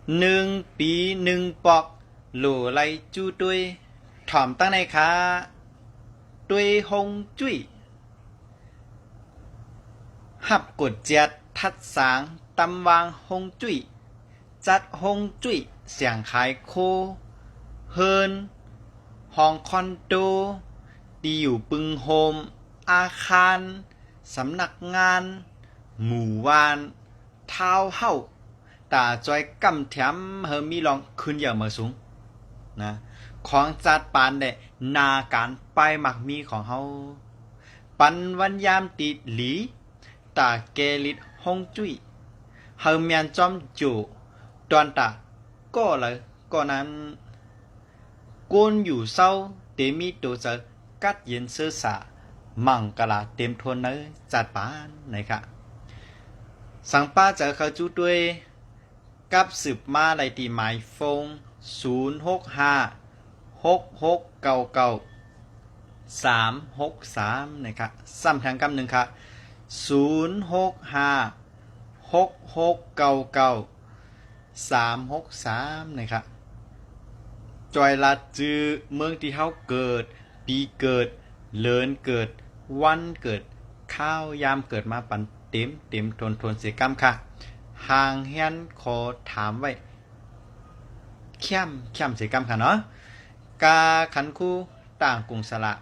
1 ปี 1 ปอกหลู่ไรจู้ด้วยถ่อมตั้งในค้าด้วยฮงจุ้ยหับกดเจ็ดทัดสางตำวางฮงจุ้ยจัดฮงจุ้ยเสียงขายโคเฮินห้องคอนโดที่อยู่ปึงโฮมอาคารสำนักงานหมู่บ้านทาวเฮ้าตาจอยกำแถมเฮอมีลองขึ้นอย่างมาสูงนะของจัดปานได้นาการไปหมักมีของเฮาปันวันยามติดหลีตาเกลิดฮงจุ้ยเฮาเมียนจอมจูตอนตาก็เลยก็นั้นกวนอยู่เศร้าเตมีตัวจะกัดเย็นเสื้อสามังกะลาเต็มทนเนอจัดปานนะครับสังป้าจะเขาจู้ด้วยกับสืบมาในตีหมายฟง065 6699 363นะครับซ้ำทางกำหนึ่งครับ065 6699 363นะครับจอยลัดจือเมืองที่เขาเกิดปีเกิดเลินเกิดวันเกิดข้าวยามเกิดมาปันเต็มทนเสียกรรมค่ะห่างเฮียนขอถามไว้เข้มเสียกรรมค่ะเนาะกาขันคู่ต่างกรุงสละ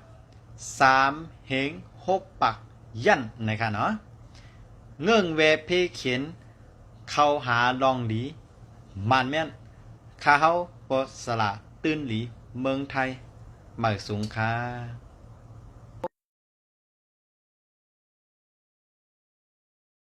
3เหง6ปักยันนะคะเนาะเงื่องเวเพเขียนเข้าหาลองหลีมันแม่นข้าเฮาปสละตื้นหลีเมืองไทยหมายสูงค่ะ